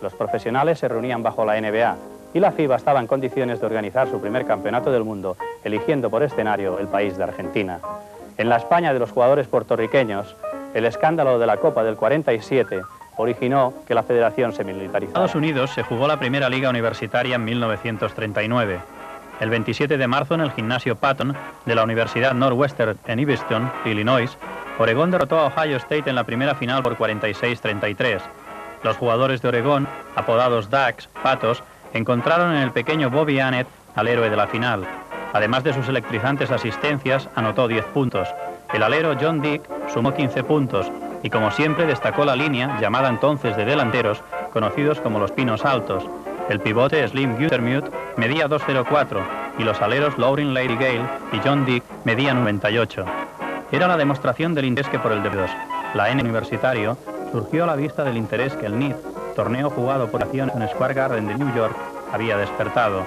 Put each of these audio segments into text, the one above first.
Los profesionales se reunían bajo la NBA y la FIBA estaba en condiciones de organizar su primer campeonato del mundo, eligiendo por escenario el país de Argentina. En la España de los jugadores puertorriqueños, el escándalo de la Copa del 47 originó que la federación se militarizara. En Estados Unidos se jugó la primera liga universitaria en 1939. El 27 de marzo en el gimnasio Patton de la Universidad Northwestern en Evanston, Illinois, Oregón derrotó a Ohio State en la primera final por 46-33. Los jugadores de Oregón, apodados Ducks, Patos, encontraron en el pequeño Bobby Annett al héroe de la final. Además de sus electrizantes asistencias, anotó 10 puntos. El alero John Dick sumó 15 puntos y, como siempre, destacó la línea, llamada entonces de delanteros, conocidos como los Pinos Altos. El pivote Slim Gutermute medía 2,04 y los aleros Lauren Lady Gale y John Dick medían 98. Era la demostración del interés que por el deporte. La N universitario surgió a la vista del interés que el NIT, torneo jugado por acciones en Square Garden de New York, había despertado.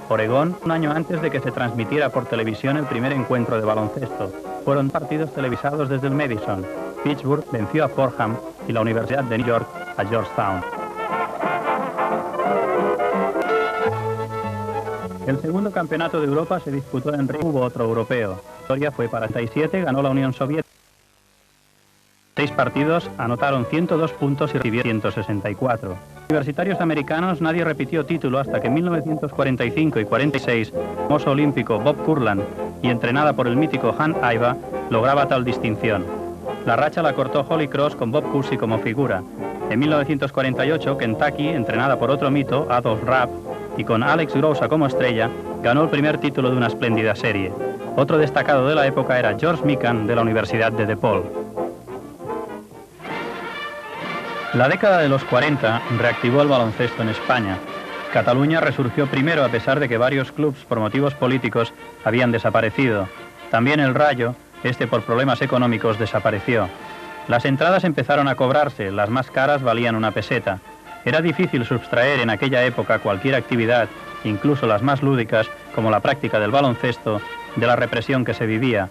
Oregón, un año antes de que se transmitiera por televisión el primer encuentro de baloncesto. Fueron partidos televisados desde el Madison. Pittsburgh venció a Fordham y la Universidad de New York a Georgetown. El segundo campeonato de Europa se disputó en Río. Hubo otro europeo. La victoria fue para 37, ganó la Unión Soviética. 6 partidos, anotaron 102 puntos y recibió 164. Universitarios americanos, nadie repitió título hasta que en 1945 y 46, el famoso olímpico Bob Kurland y entrenada por el mítico Han Aiva, lograba tal distinción. La racha la cortó Holy Cross con Bob Cousy como figura. En 1948, Kentucky, entrenada por otro mito, Adolph Rapp, y con Alex Grossa como estrella, ganó el primer título de una espléndida serie. Otro destacado de la época era George Mikan de la Universidad de DePaul. La década de los 40 reactivó el baloncesto en España. Cataluña resurgió primero a pesar de que varios clubes por motivos políticos habían desaparecido. También el Rayo, por problemas económicos, desapareció. Las entradas empezaron a cobrarse, las más caras valían una peseta. Era difícil sustraer en aquella época cualquier actividad, incluso las más lúdicas, como la práctica del baloncesto, de la represión que se vivía.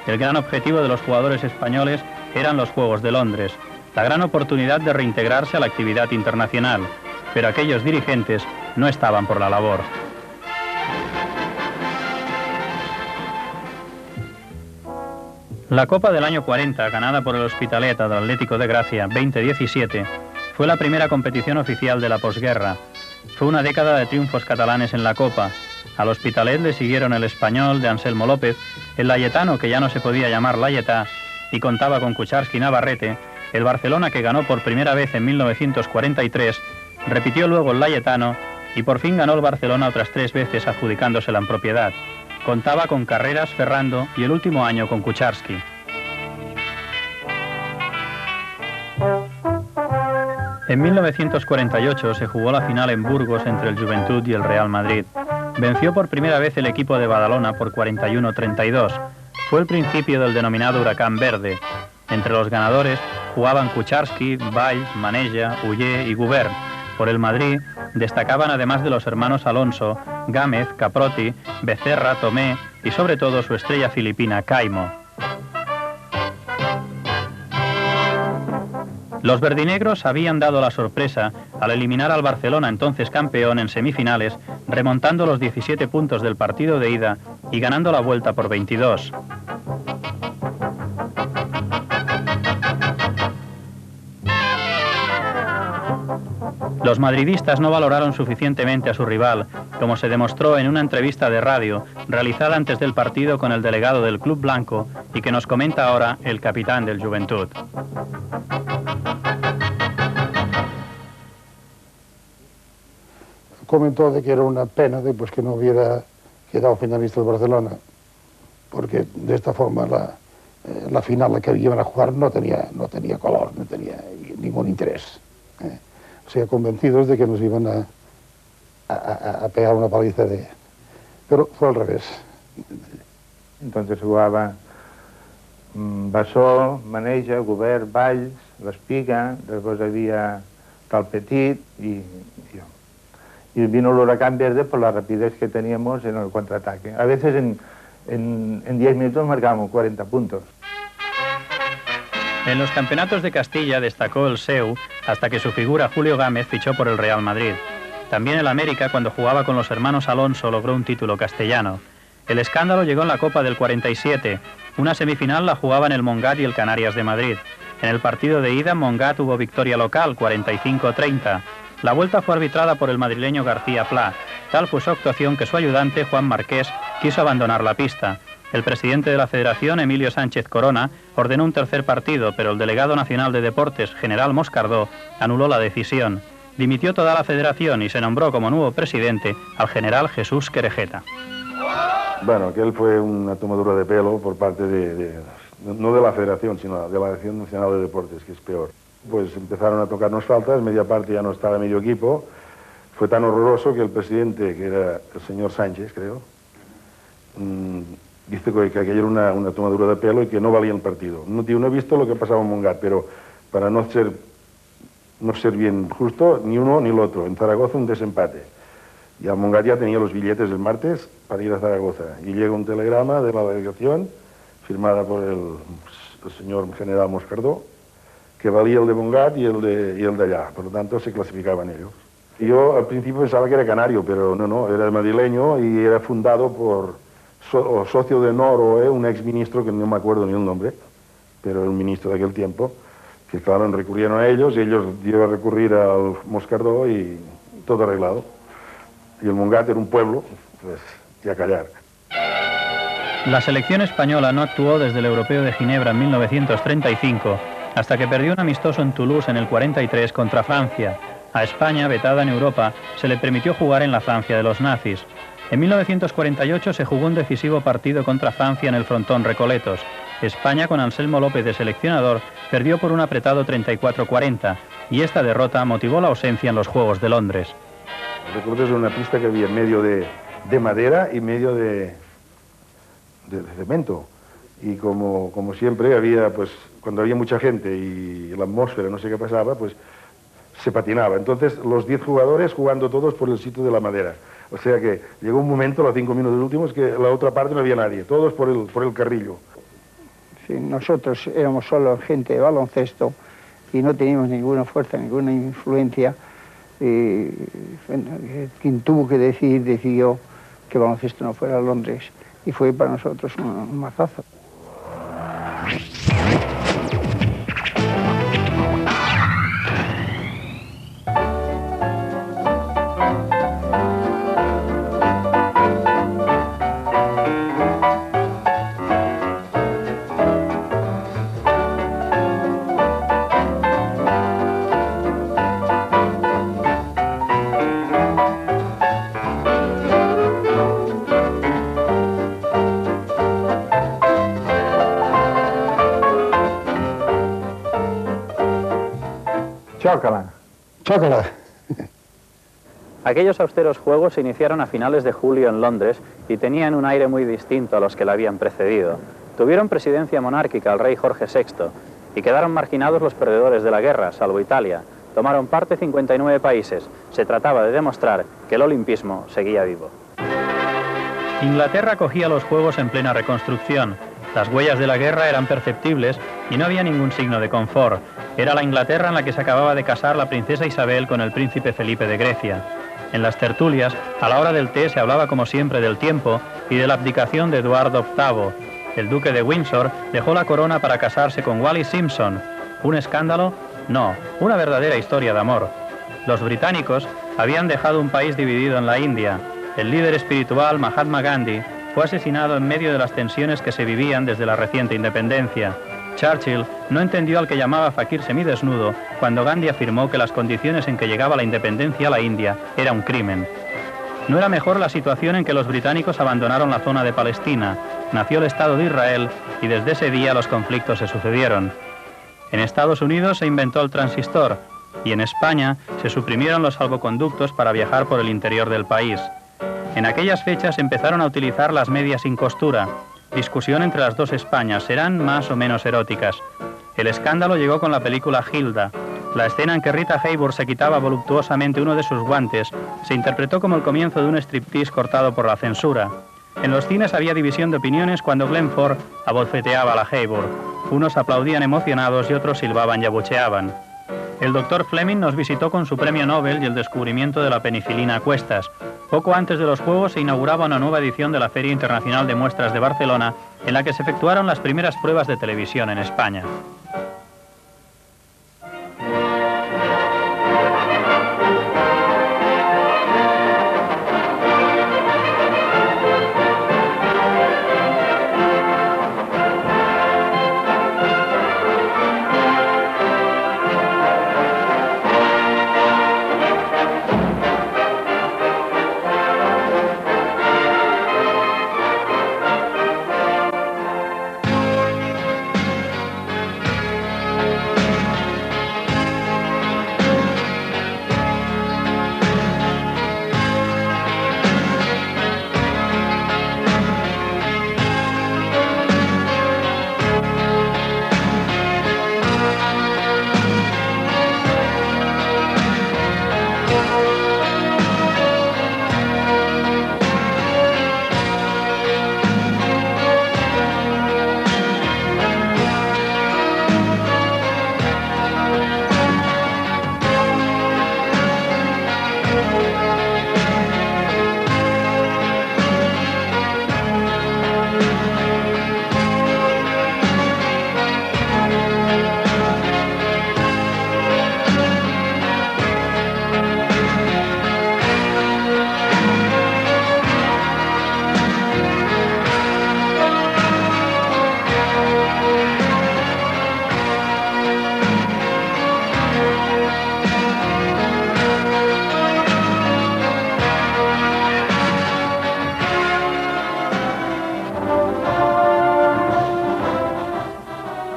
El gran objetivo de los jugadores españoles eran los Juegos de Londres, la gran oportunidad de reintegrarse a la actividad internacional, pero aquellos dirigentes no estaban por la labor. La Copa del año 40, ganada por el Hospitalet del Atlético de Gracia 20-17, fue la primera competición oficial de la posguerra. Fue una década de triunfos catalanes en la Copa. Al Hospitalet le siguieron el Español de Anselmo López, el Layetano, que ya no se podía llamar Layetá y contaba con Kucharski y Navarrete, el Barcelona, que ganó por primera vez en 1943, repitió luego el Layetano y por fin ganó el Barcelona otras 3 veces adjudicándosela en propiedad. Contaba con Carreras, Ferrando y el último año con Kucharski. En 1948 se jugó la final en Burgos entre el Juventud y el Real Madrid. Venció por primera vez el equipo de Badalona por 41-32. Fue el principio del denominado Huracán Verde. Entre los ganadores jugaban Kucharski, Valls, Maneja, Ullé y Gubern. Por el Madrid destacaban, además de los hermanos Alonso, Gámez, Caprotti, Becerra, Tomé y sobre todo su estrella filipina, Caimo. Los verdinegros habían dado la sorpresa al eliminar al Barcelona, entonces campeón, en semifinales, remontando los 17 puntos del partido de ida y ganando la vuelta por 22. Los madridistas no valoraron suficientemente a su rival, como se demostró en una entrevista de radio realizada antes del partido con el delegado del Club Blanco y que nos comenta ahora el capitán del Juventud. Comentó de que era una pena pues, que no hubiera quedado finalista el Barcelona, porque de esta forma la final la que iban a jugar no tenía color, no tenía ningún interés. O sea, convencidos de que nos iban a pegar una paliza pero fue al revés. Entonces jugaba Bassó, Maneja, Gubern, Valls, l'Espiga, después había Calpetit y yo. Y vino el Huracán Verde por la rapidez que teníamos en el contraataque. A veces en 10 minutos marcábamos 40 puntos. En los campeonatos de Castilla destacó el Seu hasta que su figura Julio Gámez fichó por el Real Madrid. También el América, cuando jugaba con los hermanos Alonso, logró un título castellano. El escándalo llegó en la Copa del 47. Una semifinal la jugaban el Montgat y el Canarias de Madrid. En el partido de ida, Montgat hubo victoria local, 45-30. La vuelta fue arbitrada por el madrileño García Pla. Tal fue su actuación que su ayudante, Juan Marqués, quiso abandonar la pista. El presidente de la Federación, Emilio Sánchez Corona, ordenó un tercer partido, pero el delegado nacional de deportes, general Moscardó, anuló la decisión. Dimitió toda la federación y se nombró como nuevo presidente al general Jesús Querejeta. Bueno, aquel fue una tomadura de pelo por parte no de la federación, sino de la Dirección Nacional de Deportes, que es peor. Pues empezaron a tocarnos faltas, media parte ya no estaba medio equipo. Fue tan horroroso que el presidente, que era el señor Sánchez, creo, dice que aquello era una tomadura de pelo y que no valía el partido. No he visto lo que pasaba en Montgat, pero para no ser bien justo, ni uno ni el otro. En Zaragoza un desempate. Y al Montgat ya tenía los billetes el martes para ir a Zaragoza. Y llega un telegrama de la delegación, firmada por el señor general Moscardó, que valía el de Montgat y el de allá. Por lo tanto, se clasificaban ellos. Y yo al principio pensaba que era canario, pero no, era madrileño y era fundado por socio de Noro, un exministro que no me acuerdo ni el nombre, pero el ministro de aquel tiempo, que claro, recurrieron a ellos y ellos dieron a recurrir al Moscardó y todo arreglado. Y el Montgat era un pueblo, pues, y a callar. La selección española no actuó desde el Europeo de Ginebra en 1935, hasta que perdió un amistoso en Toulouse en el 43 contra Francia. A España, vetada en Europa, se le permitió jugar en la Francia de los nazis. En 1948 se jugó un decisivo partido contra Francia en el frontón Recoletos. España, con Anselmo López de seleccionador, perdió por un apretado 34-40, y esta derrota motivó la ausencia en los Juegos de Londres. Recoletos era una pista que había medio de madera y medio de cemento. Y como siempre había, pues, cuando había mucha gente y la atmósfera, no sé qué pasaba, pues se patinaba. Entonces, los 10 jugadores jugando todos por el sitio de la madera. O sea que llegó un momento, los 5 minutos últimos, que la otra parte no había nadie, todos por el carrillo. Sí, nosotros éramos solo gente de baloncesto y no teníamos ninguna fuerza, ninguna influencia. Quien tuvo que decidir, decidió que baloncesto no fuera a Londres y fue para nosotros un mazazo. Chócala. Chócala. Aquellos austeros juegos se iniciaron a finales de julio en Londres y tenían un aire muy distinto a los que la habían precedido. Tuvieron presidencia monárquica el rey Jorge VI y quedaron marginados los perdedores de la guerra, salvo Italia. Tomaron parte 59 países. Se trataba de demostrar que el olimpismo seguía vivo. Inglaterra acogía los Juegos en plena reconstrucción. Las huellas de la guerra eran perceptibles y no había ningún signo de confort. Era la Inglaterra en la que se acababa de casar la princesa Isabel con el príncipe Felipe de Grecia. En las tertulias, a la hora del té se hablaba como siempre del tiempo y de la abdicación de Eduardo VIII. El duque de Windsor dejó la corona para casarse con Wallis Simpson. ¿Un escándalo? No, una verdadera historia de amor. Los británicos habían dejado un país dividido en la India. El líder espiritual Mahatma Gandhi fue asesinado en medio de las tensiones que se vivían desde la reciente independencia. Churchill no entendió al que llamaba fakir semidesnudo cuando Gandhi afirmó que las condiciones en que llegaba la independencia a la India era un crimen. No era mejor la situación en que los británicos abandonaron la zona de Palestina. Nació el Estado de Israel y desde ese día los conflictos se sucedieron. En Estados Unidos se inventó el transistor y en España se suprimieron los salvoconductos para viajar por el interior del país. En aquellas fechas empezaron a utilizar las medias sin costura. Discusión entre las dos Españas, ¿serán más o menos eróticas? El escándalo llegó con la película Hilda. La escena en que Rita Hayworth se quitaba voluptuosamente uno de sus guantes se interpretó como el comienzo de un striptease cortado por la censura. En los cines había división de opiniones cuando Glenn Ford abofeteaba a la Hayworth. Unos aplaudían emocionados y otros silbaban y abucheaban. El doctor Fleming nos visitó con su premio Nobel y el descubrimiento de la penicilina a cuestas. Poco antes de los Juegos se inauguraba una nueva edición de la Feria Internacional de Muestras de Barcelona, en la que se efectuaron las primeras pruebas de televisión en España.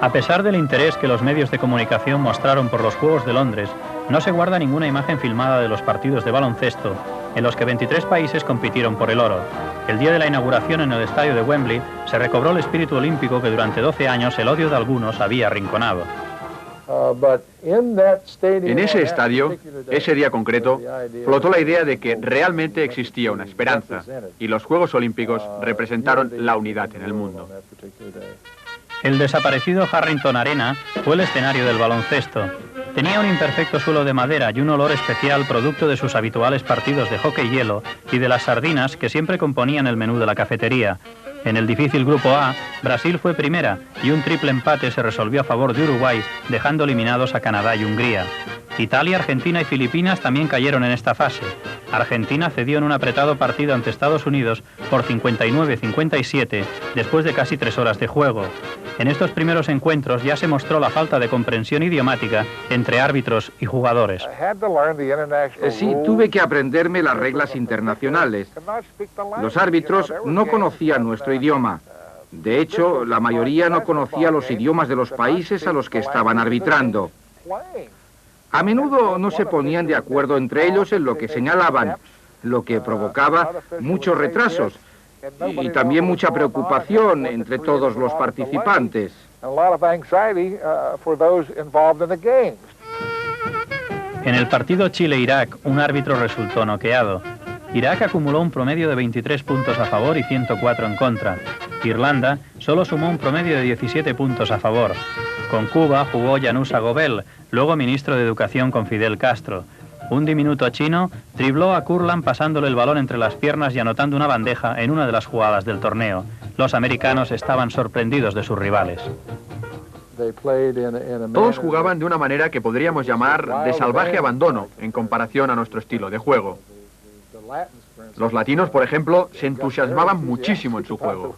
A pesar del interés que los medios de comunicación mostraron por los Juegos de Londres, no se guarda ninguna imagen filmada de los partidos de baloncesto, en los que 23 países compitieron por el oro. El día de la inauguración en el estadio de Wembley se recobró el espíritu olímpico que durante 12 años el odio de algunos había arrinconado. En ese estadio, ese día concreto, flotó la idea de que realmente existía una esperanza, y los Juegos Olímpicos representaron la unidad en el mundo. El desaparecido Harrington Arena fue el escenario del baloncesto. Tenía un imperfecto suelo de madera y un olor especial producto de sus habituales partidos de hockey hielo y de las sardinas que siempre componían el menú de la cafetería. En el difícil Grupo A, Brasil fue primera y un triple empate se resolvió a favor de Uruguay, dejando eliminados a Canadá y Hungría. Italia, Argentina y Filipinas también cayeron en esta fase. Argentina cedió en un apretado partido ante Estados Unidos por 59-57 después de casi 3 horas de juego. En estos primeros encuentros ya se mostró la falta de comprensión idiomática entre árbitros y jugadores. Sí, tuve que aprenderme las reglas internacionales. Los árbitros no conocían nuestro idioma. De hecho, la mayoría no conocía los idiomas de los países a los que estaban arbitrando. A menudo no se ponían de acuerdo entre ellos en lo que señalaban, lo que provocaba muchos retrasos y también mucha preocupación entre todos los participantes. En el partido Chile-Irak, un árbitro resultó noqueado. Irak acumuló un promedio de 23 puntos a favor y 104 en contra. Irlanda solo sumó un promedio de 17 puntos a favor. Con Cuba jugó Janusz Agobel, luego ministro de Educación con Fidel Castro. Un diminuto chino dribló a Kurland pasándole el balón entre las piernas y anotando una bandeja en una de las jugadas del torneo. Los americanos estaban sorprendidos de sus rivales. Todos jugaban de una manera que podríamos llamar de salvaje abandono en comparación a nuestro estilo de juego. Los latinos, por ejemplo, se entusiasmaban muchísimo en su juego.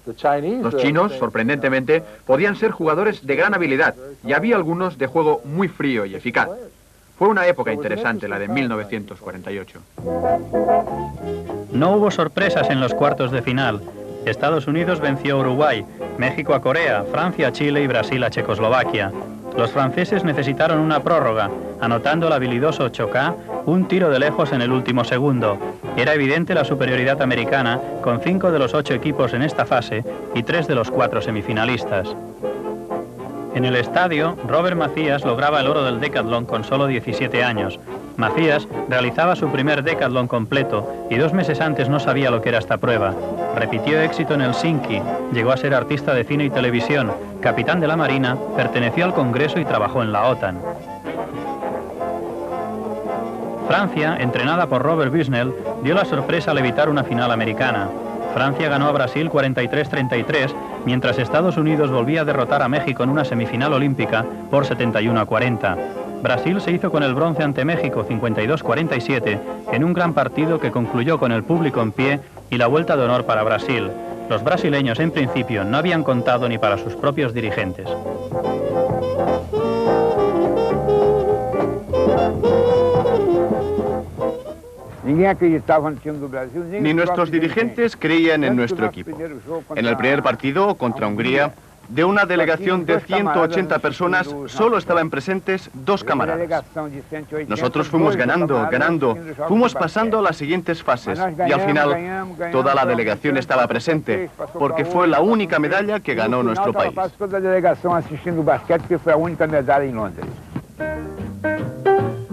Los chinos, sorprendentemente, podían ser jugadores de gran habilidad y había algunos de juego muy frío y eficaz. Fue una época interesante, la de 1948. No hubo sorpresas en los cuartos de final. Estados Unidos venció a Uruguay, México a Corea, Francia a Chile y Brasil a Checoslovaquia. Los franceses necesitaron una prórroga, anotando el habilidoso Chocá un tiro de lejos en el último segundo. Era evidente la superioridad americana, con 5 de los 8 equipos en esta fase y 3 de los 4 semifinalistas. En el estadio, Robert Macías lograba el oro del decatlón con solo 17 años. Macías realizaba su primer decatlón completo y 2 meses antes no sabía lo que era esta prueba. repitió éxito en Helsinki, llegó a ser artista de cine y televisión, capitán de la Marina, perteneció al Congreso y trabajó en la OTAN. Francia, entrenada por Robert Busnel, dio la sorpresa al evitar una final americana. Francia ganó a Brasil 43-33, mientras Estados Unidos volvía a derrotar a México en una semifinal olímpica por 71-40. Brasil se hizo con el bronce ante México 52-47 en un gran partido que concluyó con el público en pie y la vuelta de honor para Brasil. Los brasileños en principio no habían contado ni para sus propios dirigentes. Ni nuestros dirigentes creían en nuestro equipo. En el primer partido, contra Hungría, de una delegación de 180 personas, solo estaban presentes 2 camaradas. Nosotros fuimos ganando, fuimos pasando a las siguientes fases y al final toda la delegación estaba presente, porque fue la única medalla que ganó nuestro país.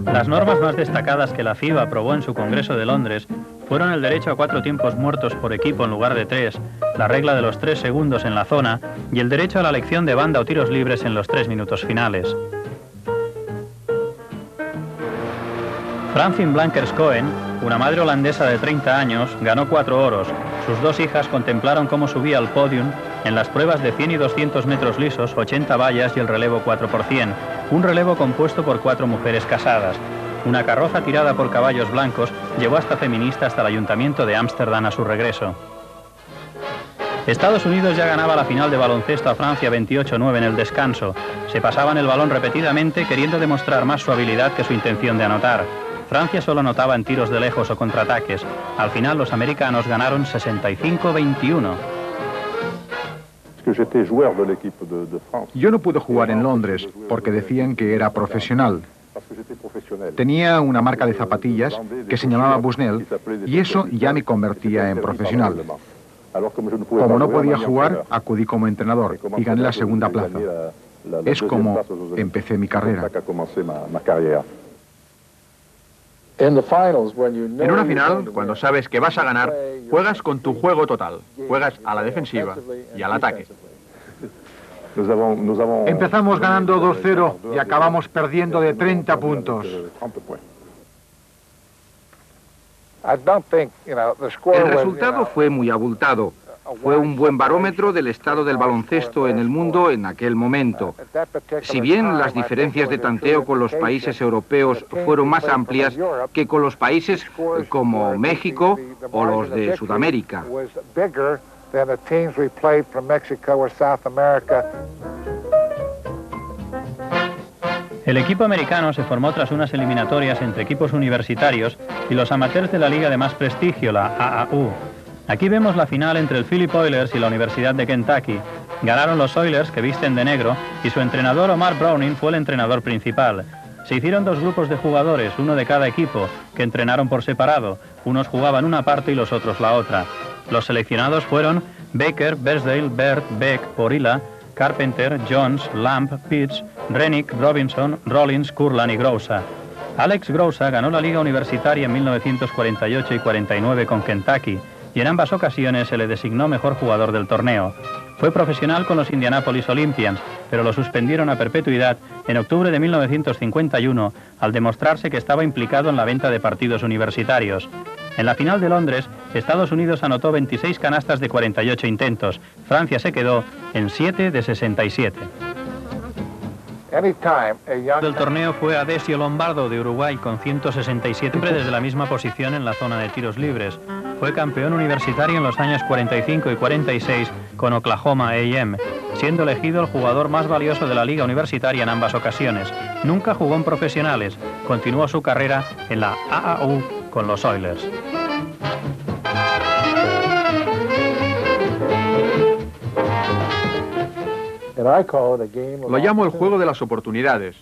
Las normas más destacadas que la FIBA aprobó en su Congreso de Londres fueron el derecho a 4 tiempos muertos por equipo en lugar de 3, la regla de los 3 segundos en la zona y el derecho a la elección de banda o tiros libres en los 3 minutos finales. Francine Blankers-Koen, una madre holandesa de 30 años, ganó 4 oros. Sus 2 hijas contemplaron cómo subía al podium en las pruebas de 100 y 200 metros lisos, 80 vallas y el relevo 4x100, un relevo compuesto por 4 mujeres casadas. Una carroza tirada por caballos blancos llevó a esta feminista hasta el ayuntamiento de Ámsterdam a su regreso. Estados Unidos ya ganaba la final de baloncesto a Francia 28-9 en el descanso. Se pasaban el balón repetidamente queriendo demostrar más su habilidad que su intención de anotar. Francia solo anotaba en tiros de lejos o contraataques. Al final los americanos ganaron 65-21. Yo no pude jugar en Londres porque decían que era profesional. Tenía una marca de zapatillas que se llamaba Busnel y eso ya me convertía en profesional. Como no podía jugar, acudí como entrenador y gané la segunda plaza. Es como empecé mi carrera. En una final, cuando sabes que vas a ganar, juegas con tu juego total. Juegas a la defensiva y al ataque. Empezamos ganando 2-0 y acabamos perdiendo de 30 puntos. El resultado fue muy abultado. Fue un buen barómetro del estado del baloncesto en el mundo en aquel momento. Si bien las diferencias de tanteo con los países europeos fueron más amplias que con los países como México o los de Sudamérica. El equipo americano se formó tras unas eliminatorias entre equipos universitarios y los amateurs de la liga de más prestigio, la AAU. Aquí vemos la final entre el Philip Oilers y la Universidad de Kentucky. Ganaron los Oilers, que visten de negro, y su entrenador Omar Browning fue el entrenador principal. Se hicieron 2 grupos de jugadores, uno de cada equipo, que entrenaron por separado. Unos jugaban una parte y los otros la otra. Los seleccionados fueron Baker, Bersdale, Bert, Beck, Porilla, Carpenter, Jones, Lamb, Pitts, Rennick, Robinson, Rollins, Kurland y Groza. Alex Groza ganó la Liga Universitaria en 1948 y 49 con Kentucky, y en ambas ocasiones se le designó mejor jugador del torneo. Fue profesional con los Indianapolis Olympians, pero lo suspendieron a perpetuidad en octubre de 1951 al demostrarse que estaba implicado en la venta de partidos universitarios. En la final de Londres, Estados Unidos anotó 26 canastas de 48 intentos. Francia se quedó en 7 de 67. El torneo fue Adesio Lombardo de Uruguay con 167, siempre desde la misma posición en la zona de tiros libres. Fue campeón universitario en los años 45 y 46 con Oklahoma A&M, siendo elegido el jugador más valioso de la liga universitaria en ambas ocasiones. Nunca jugó en profesionales, continuó su carrera en la AAU con los Oilers. Lo llamo el juego de las oportunidades.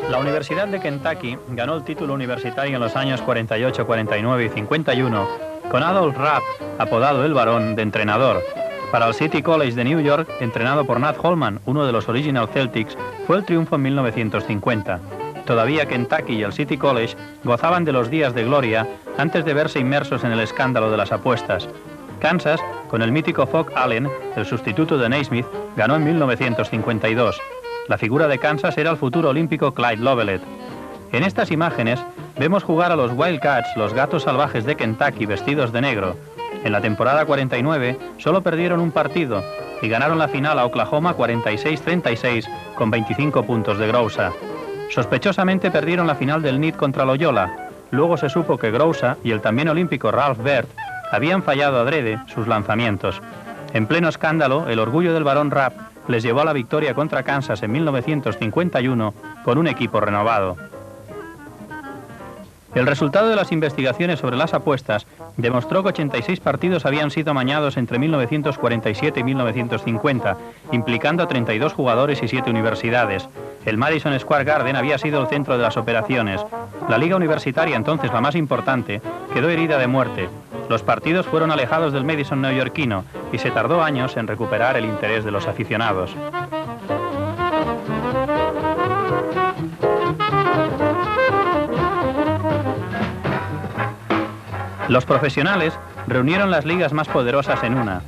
La Universidad de Kentucky ganó el título universitario en los años 48, 49 y 51 con Adolph Rapp, apodado El Varón, de entrenador. Para el City College de New York, entrenado por Nat Holman, uno de los Original Celtics, fue el triunfo en 1950. todavía Kentucky y el City College gozaban de los días de gloria antes de verse inmersos en el escándalo de las apuestas. Kansas, con el mítico Phog Allen, el sustituto de Naismith, ganó en 1952. La figura de Kansas era el futuro olímpico Clyde Lovellette. En estas imágenes vemos jugar a los Wildcats, los gatos salvajes de Kentucky vestidos de negro. En la temporada 49 solo perdieron un partido y ganaron la final a Oklahoma 46-36 con 25 puntos de Grousa. Sospechosamente perdieron la final del NIT contra Loyola. Luego se supo que Grousa y el también olímpico Ralph Baird habían fallado adrede sus lanzamientos. En pleno escándalo, el orgullo del Barón Rapp les llevó a la victoria contra Kansas en 1951 con un equipo renovado. El resultado de las investigaciones sobre las apuestas demostró que 86 partidos habían sido amañados entre 1947 y 1950, implicando a 32 jugadores y 7 universidades. El Madison Square Garden había sido el centro de las operaciones. La liga universitaria, entonces la más importante, quedó herida de muerte. Los partidos fueron alejados del Madison neoyorquino y se tardó años en recuperar el interés de los aficionados. Los profesionales reunieron las ligas más poderosas en una.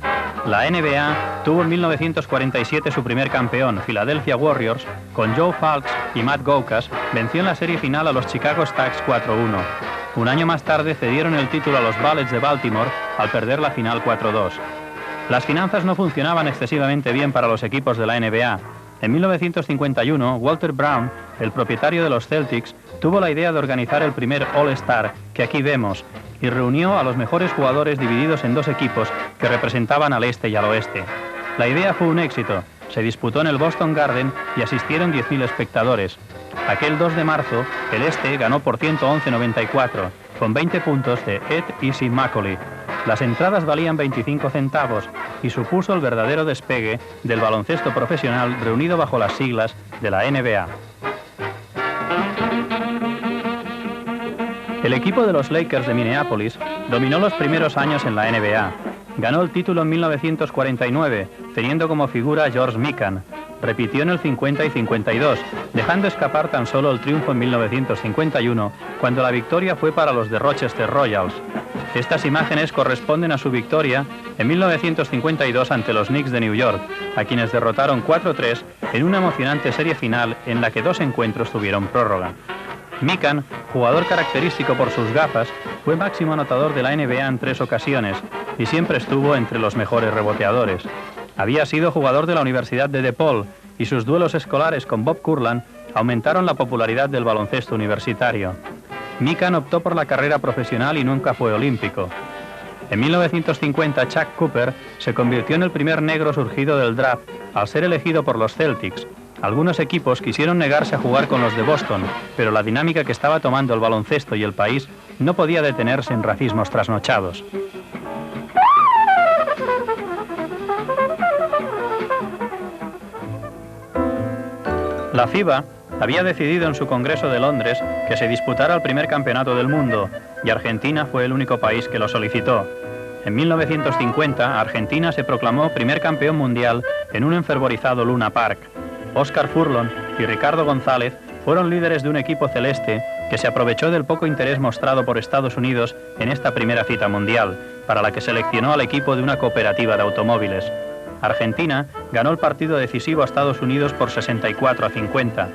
La NBA tuvo en 1947 su primer campeón, Philadelphia Warriors, con Joe Fulks y Matt Goukas, venció en la serie final a los Chicago Stacks 4-1. Un año más tarde cedieron el título a los Bullets de Baltimore al perder la final 4-2. Las finanzas no funcionaban excesivamente bien para los equipos de la NBA. En 1951, Walter Brown, el propietario de los Celtics, tuvo la idea de organizar el primer All-Star, que aquí vemos, y reunió a los mejores jugadores divididos en dos equipos que representaban al este y al oeste. La idea fue un éxito. Se disputó en el Boston Garden y asistieron 10.000 espectadores. Aquel 2 de marzo, el este ganó por 111-94, con 20 puntos de Ed Easy Macaulay. Las entradas valían 25 centavos y supuso el verdadero despegue del baloncesto profesional reunido bajo las siglas de la NBA. El equipo de los Lakers de Minneapolis dominó los primeros años en la NBA. Ganó el título en 1949, teniendo como figura a George Mikan. Repitió en el 50 y 52, dejando escapar tan solo el triunfo en 1951, cuando la victoria fue para los de Rochester Royals. Estas imágenes corresponden a su victoria en 1952 ante los Knicks de New York, a quienes derrotaron 4-3 en una emocionante serie final en la que 2 encuentros tuvieron prórroga. Mikan, jugador característico por sus gafas, fue máximo anotador de la NBA en 3 ocasiones y siempre estuvo entre los mejores reboteadores. Había sido jugador de la Universidad de DePaul y sus duelos escolares con Bob Kurland aumentaron la popularidad del baloncesto universitario. Mikan optó por la carrera profesional y nunca fue olímpico. En 1950, Chuck Cooper se convirtió en el primer negro surgido del draft al ser elegido por los Celtics. Algunos equipos quisieron negarse a jugar con los de Boston, pero la dinámica que estaba tomando el baloncesto y el país no podía detenerse en racismos trasnochados. La FIBA había decidido en su Congreso de Londres que se disputara el primer campeonato del mundo, y Argentina fue el único país que lo solicitó. En 1950, Argentina se proclamó primer campeón mundial en un enfervorizado Luna Park. Oscar Furlong y Ricardo González fueron líderes de un equipo celeste que se aprovechó del poco interés mostrado por Estados Unidos en esta primera cita mundial, para la que seleccionó al equipo de una cooperativa de automóviles. Argentina ganó el partido decisivo a Estados Unidos por 64-50.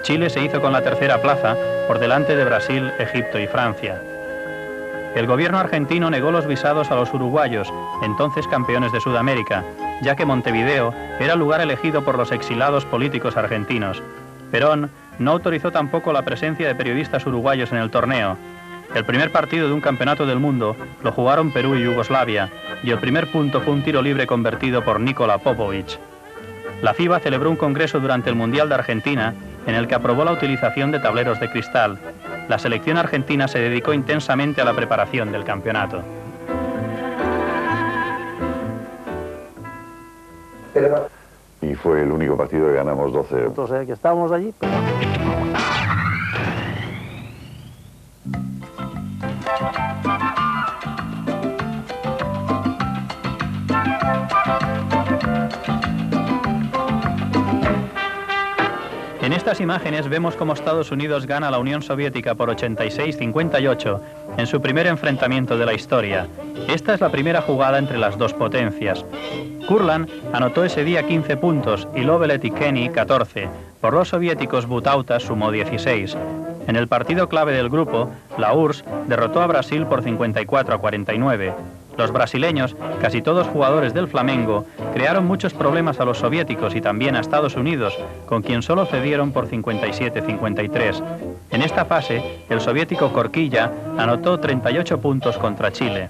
Chile se hizo con la tercera plaza por delante de Brasil, Egipto y Francia. El gobierno argentino negó los visados a los uruguayos, entonces campeones de Sudamérica, ya que Montevideo era el lugar elegido por los exilados políticos argentinos. Perón no autorizó tampoco la presencia de periodistas uruguayos en el torneo. El primer partido de un campeonato del mundo lo jugaron Perú y Yugoslavia, y el primer punto fue un tiro libre convertido por Nikola Popovic. La FIBA celebró un congreso durante el Mundial de Argentina en el que aprobó la utilización de tableros de cristal. La selección argentina se dedicó intensamente a la preparación del campeonato. Y fue el único partido que ganamos 2-0. Entonces, que estábamos allí. En esta estas imágenes vemos cómo Estados Unidos gana a la Unión Soviética por 86-58 en su primer enfrentamiento de la historia. Esta es la primera jugada entre las dos potencias. Kurland anotó ese día 15 puntos y Lovelet y Kenny 14. Por los soviéticos, Butautas sumó 16. En el partido clave del grupo, la URSS derrotó a Brasil por 54-49. Los brasileños, casi todos jugadores del Flamengo, crearon muchos problemas a los soviéticos y también a Estados Unidos, con quien solo cedieron por 57-53. En esta fase, el soviético Corquilla anotó 38 puntos contra Chile.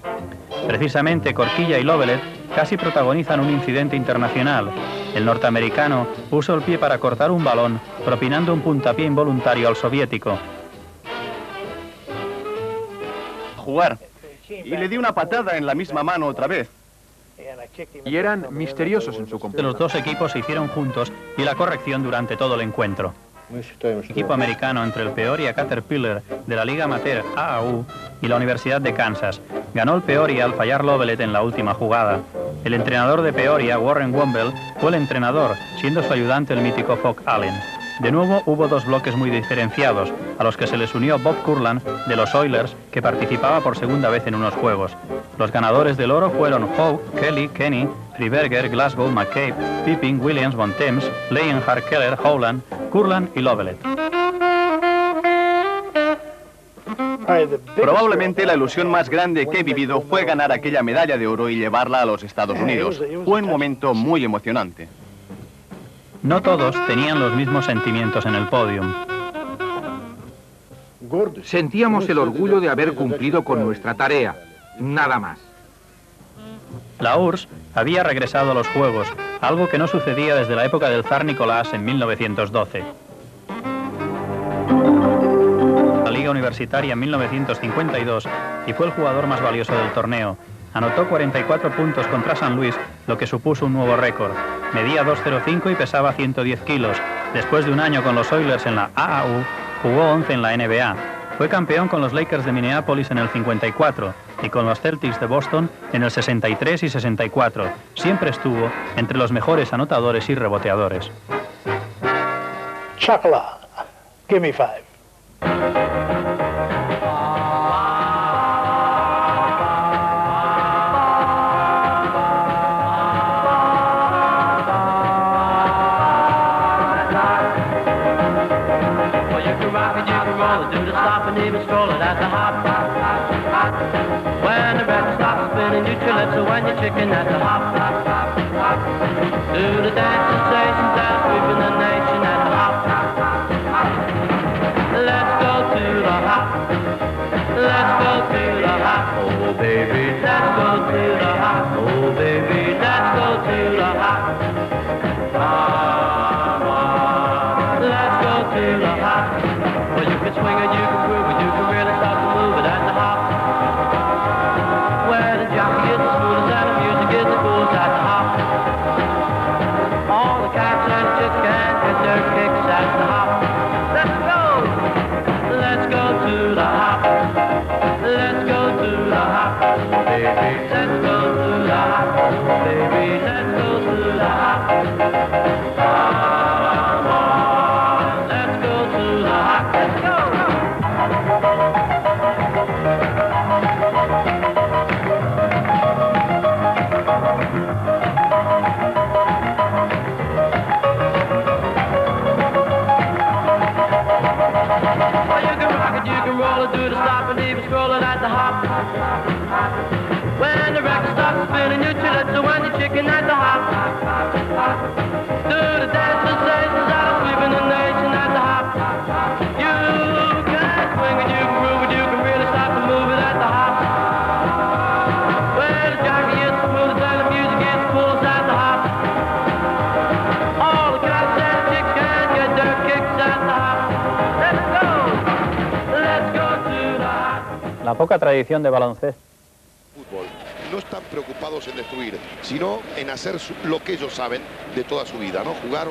Precisamente Corquilla y Lovelet casi protagonizan un incidente internacional. El norteamericano puso el pie para cortar un balón, propinando un puntapié involuntario al soviético. Jugar. Y le di una patada en la misma mano otra vez. Y eran misteriosos en su comportamiento. Los dos equipos se hicieron juntos y la corrección durante todo el encuentro. El equipo americano entre el Peoria Caterpillar de la Liga Amateur AAU y la Universidad de Kansas ganó el Peoria al fallar Lovelet en la última jugada. El entrenador de Peoria, Warren Womble, fue el entrenador, siendo su ayudante el mítico Fock Allen. De nuevo hubo dos bloques muy diferenciados, a los que se les unió Bob Kurland de los Oilers, que participaba por segunda vez en unos juegos. Los ganadores del oro fueron Howe, Kelly, Kenny, Friberger, Glasgow, McCabe, Pippin, Williams, Bontemps, Leyenhard, Keller, Howland, Kurland y Lovelet. Probablemente la ilusión más grande que he vivido fue ganar aquella medalla de oro y llevarla a los Estados Unidos. Fue un momento muy emocionante. No todos tenían los mismos sentimientos en el podium. Sentíamos el orgullo de haber cumplido con nuestra tarea, nada más. La URSS había regresado a los Juegos, algo que no sucedía desde la época del zar Nicolás en 1912. La Liga Universitaria en 1952 y fue el jugador más valioso del torneo. Anotó 44 puntos contra San Luis, lo que supuso un nuevo récord. Medía 2,05 y pesaba 110 kilos. Después de un año con los Oilers en la AAU, jugó 11 en la NBA. Fue campeón con los Lakers de Minneapolis en el 54 y con los Celtics de Boston en el 63 y 64. Siempre estuvo entre los mejores anotadores y reboteadores. Chocolate, give me 5. Do the stop and even stroll it at the hop. When the record stops spinning, you chill it, so when you're chicken at the hop. Do the dance sensations that are sweeping the nation at the hop. Let's go to the hop. Let's go to the hop. Oh baby, let's go to the hop. Oh baby, let's go to the hop. Let's go to the hop. Well, you can swing it, you can groove it, you can really start to move it at the hop. Where the jockey is the smoothest and the music is the coolest at the hop. All the cats and the chicks can get their kicks at the hop. Let's go! Let's go to the hop. Let's go to the hop. Baby, let's go to the hop. Baby, let's go to the hop. When the record stops spinning, you chill it, so when you're chicken at the hop. Do the dance sensations that are sweeping the nation at the hop. You can swing it, you can groove it, you can really start to move it at the hop. Where the jockey is the smoothest and the music is the coolest at the hop. All the cats and chicks can get their kicks at the hop. Let's go! Let's go to the hop. La poca tradición de baloncesto. No están preocupados en destruir, sino en hacer lo que ellos saben de toda su vida, ¿no? Jugar